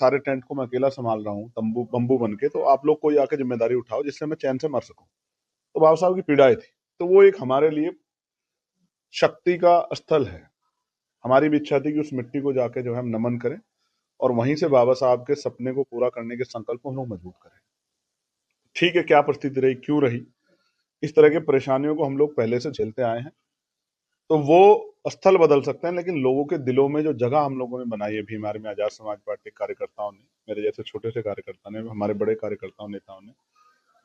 सारे टेंट को मैं अकेला संभाल रहा हूँ तंबू बम्बू बन के, तो आप लोग कोई आके जिम्मेदारी उठाओ जिससे मैं चैन से मर सकूं। तो बाबा साहब की पीड़ाएं थी, तो वो एक हमारे लिए शक्ति का स्थल है। हमारी भी इच्छा थी कि उस मिट्टी को जाके जो है हम नमन करें और वहीं से बाबा साहब के सपने को पूरा करने के संकल्प को हम लोग मजबूत करें। ठीक है, क्या परिस्थिति रही, क्यों रही, इस तरह की परेशानियों को हम लोग पहले से झेलते आए हैं। तो वो स्थल बदल सकते हैं, लेकिन लोगों के दिलों में जो जगह हम लोगों ने बनाई है, भीम आर्मी आजाद समाज पार्टी कार्यकर्ताओं ने, मेरे जैसे छोटे से कार्यकर्ता ने, हमारे बड़े कार्यकर्ताओं नेताओं ने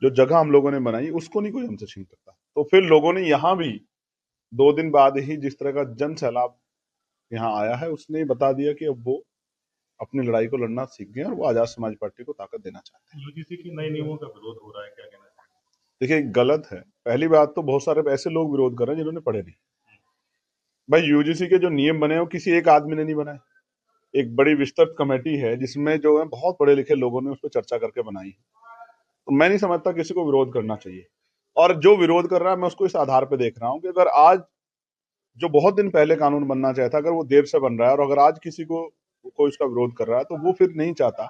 जो जगह हम लोगों ने बनाई, उसको नहीं कोई हमसे छीन सकता। तो फिर लोगों ने यहाँ भी 2 दिन बाद ही जिस तरह का जन सैलाब यहाँ आया है, उसने बता दिया कि अब वो अपनी लड़ाई को लड़ना सीख गए और वो आजाद समाज पार्टी को ताकत देना चाहते हैं। यूजीसी की नए नियमों का विरोध हो रहा है, क्या कहना चाहिए? देखिए, गलत है। पहली बात तो बहुत सारे ऐसे लोग विरोध कर रहे हैं जिन्होंने पढ़े नहीं। भाई, यूजीसी के जो नियम बने हैं वो किसी एक आदमी ने नहीं बनाए। एक बड़ी विस्तृत कमेटी है जिसमें जो है बहुत पढ़े लिखे लोगों ने उस पर चर्चा करके बनाई है। तो मैं नहीं समझता किसी को विरोध करना चाहिए। और जो विरोध कर रहा है, मैं उसको इस आधार पर देख रहा हूँ कि अगर आज जो बहुत दिन पहले कानून बनना चाहिए था, अगर वो देर से बन रहा है और अगर आज किसी को कोई इसका विरोध कर रहा है, तो वो फिर नहीं चाहता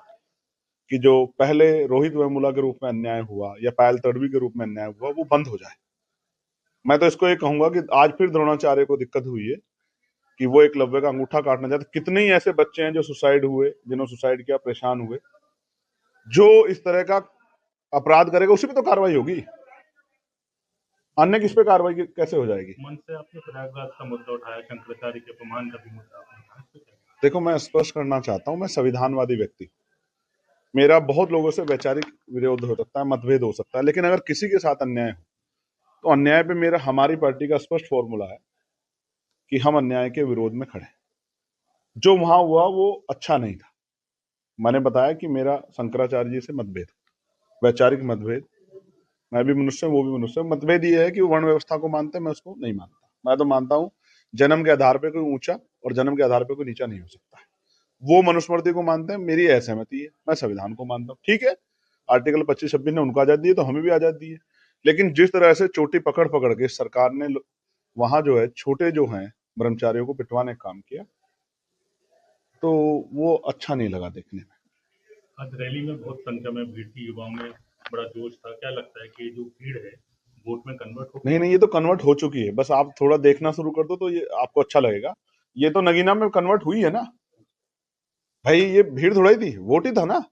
कि जो पहले रोहित वेमुला के रूप में अन्याय हुआ या पायल तड़वी के रूप में अन्याय हुआ वो बंद हो जाए। मैं तो इसको ये कहूंगा कि आज फिर द्रोणाचार्य को दिक्कत हुई है कि वो एकलव्य का अंगूठा काटना चाहते। कितने ही ऐसे बच्चे हैं जो सुसाइड हुए, जिन्होंने सुसाइड किया, परेशान हुए। जो इस तरह का अपराध करेगा उसी पे तो कार्रवाई होगी, अन्य किस पे कार्रवाई कैसे हो जाएगी? मन से आपने प्रयागराज का मुद्दा उठाया, शंकराचार्य के अपमान का भी मुद्दा आपने उठाया, इस पे क्या कहना? देखो, मैं स्पष्ट करना चाहता हूं, मैं संविधानवादी व्यक्ति हूं। मेरा बहुत लोगों से वैचारिक विरोध हो सकता है, मतभेद हो सकता है, लेकिन अगर किसी के साथ अन्याय हो तो अन्याय पे मेरा, हमारी पार्टी का स्पष्ट फॉर्मूला है कि हम अन्याय के विरोध में खड़े। जो वहां हुआ वो अच्छा नहीं था। मैंने बताया कि मेरा शंकराचार्य जी से मतभेद, वैचारिक मतभेद। मैं भी मनुष्य हूं, वो भी मनुष्य है। मतभेद ये है कि वो वर्ण व्यवस्था को मानते हैं, मैं उसको नहीं मानता। मैं तो मानता हूं जन्म के आधार पे कोई ऊंचा और जन्म के आधार पे कोई नीचा नहीं हो सकता है। वो मनुस्मृति को मानते हैं, मेरी असहमति है। मैं संविधान को मानता हूँ। ठीक है, आर्टिकल 25-26 ने उनको आजादी दी तो हमें भी आजादी है। लेकिन जिस तरह से चोटी पकड़ पकड़ के सरकार ने वहां जो है छोटे जो हैं ब्रह्मचारियों को पिटवाने का काम किया, तो वो अच्छा नहीं लगा देखने में। आज रैली में बहुत संख्या में भीड़ थी, युवाओं में बड़ा जोश था। क्या लगता है कि ये जो भीड़ है वोट में कन्वर्ट होगी? नहीं नहीं, ये तो कन्वर्ट हो चुकी है। बस आप थोड़ा देखना शुरू कर दो तो ये आपको अच्छा लगेगा। ये तो नगीना में कन्वर्ट हुई है ना भाई। ये भीड़ थोड़ा ही थी, वोट ही था ना।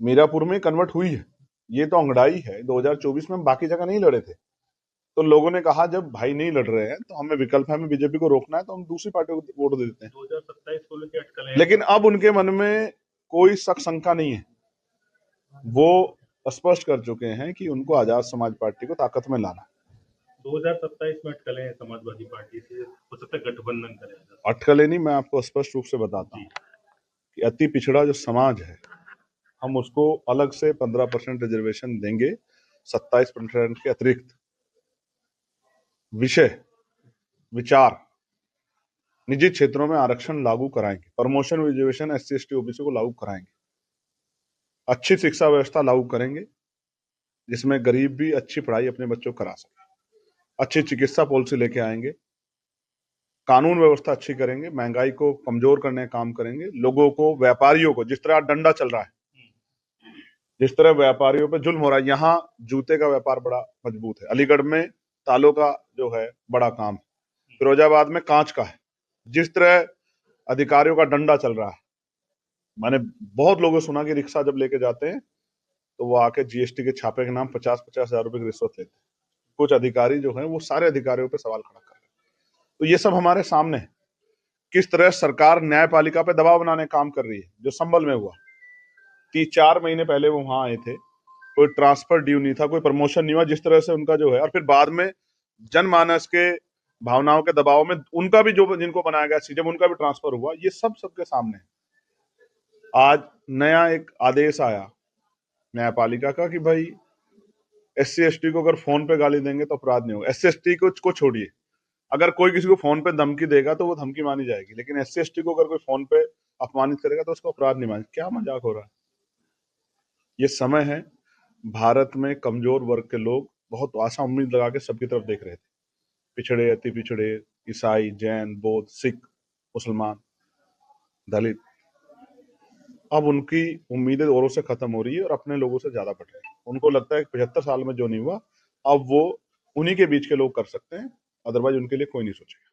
मीरापुर में कन्वर्ट हुई है। ये तो अंगड़ाई है। 2024 में हम बाकी जगह नहीं लड़े थे, तो लोगों ने कहा जब भाई नहीं लड़ रहे हैं तो हमें विकल्प है, हमें बीजेपी को रोकना है, तो हम दूसरी पार्टी को वोट दे देते हैं। 2027 को लेकर अटकलें हैं। लेकिन अब उनके मन में कोई शक शंका नहीं है। वो स्पष्ट कर चुके हैं कि उनको आजाद समाज पार्टी को ताकत में लाना। 2027 में अटकलें हैं समाजवादी पार्टी से, हो सकता है गठबंधन करें। अटकलें नहीं, मैं आपको स्पष्ट रूप से बताता हूँ कि अति पिछड़ा जो समाज है, हम उसको अलग से 15% रिजर्वेशन देंगे, 27% के अतिरिक्त विषय विचार निजी क्षेत्रों में आरक्षण लागू कराएंगे, promotion reservation SC ST OBC को लागू कराएंगे, अच्छी शिक्षा व्यवस्था लागू करेंगे जिसमें गरीब भी अच्छी पढ़ाई अपने बच्चों को करा सके, अच्छी चिकित्सा पॉलिसी लेके आएंगे, कानून व्यवस्था अच्छी करेंगे, महंगाई को कमजोर करने का काम करेंगे, लोगों को, व्यापारियों को, जिस तरह डंडा चल रहा है, जिस तरह व्यापारियों पे जुल्म हो रहा है, यहाँ जूते का व्यापार बड़ा मजबूत है, अलीगढ़ में तालों का जो है बड़ा काम है, फिरोजाबाद में कांच का है। जिस तरह अधिकारियों का डंडा चल रहा है, मैंने बहुत लोगों से सुना कि रिक्शा जब लेके जाते हैं तो वो आके GST के छापे के नाम 50-50 हजार रुपए की रिश्वत लेते हैं। कुछ अधिकारी जो हैं वो सारे अधिकारियों पे सवाल खड़ा कर रहे हैं। तो ये सब हमारे सामने है, किस तरह सरकार न्यायपालिका पे दबाव बनाने का काम कर रही है। जो संभल में हुआ, 3-4 महीने पहले वो वहां आए थे, कोई ट्रांसफर ड्यू नहीं था, कोई प्रमोशन नहीं हुआ, जिस तरह से उनका जो है, और फिर बाद में जनमानस के भावनाओं के दबाव में उनका भी, जो जिनको बनाया गया सीएम, उनका भी ट्रांसफर हुआ। ये सब सबके सामने है। आज नया एक आदेश आया न्यायपालिका का कि भाई SC ST को अगर फोन पे गाली देंगे तो अपराध नहीं होगा। SC ST को छोड़िए, अगर कोई किसी को फोन पे धमकी देगा तो वो धमकी मानी जाएगी, लेकिन SC ST को अगर कोई फोन पे अपमानित करेगा तो उसको अपराध नहीं मानी। क्या मजाक हो रहा है? ये समय है, भारत में कमजोर वर्ग के लोग बहुत आशा उम्मीद लगा के सबकी तरफ देख रहे थे। पिछड़े, अति पिछड़े, ईसाई, जैन, बौद्ध, सिख, मुसलमान, दलित, अब उनकी उम्मीदें औरों से खत्म हो रही है और अपने लोगों से ज्यादा बढ़ रही है। उनको लगता है कि 75 साल में जो नहीं हुआ अब वो उन्हीं के बीच के लोग कर सकते हैं, अदरवाइज उनके लिए कोई नहीं सोचेगा।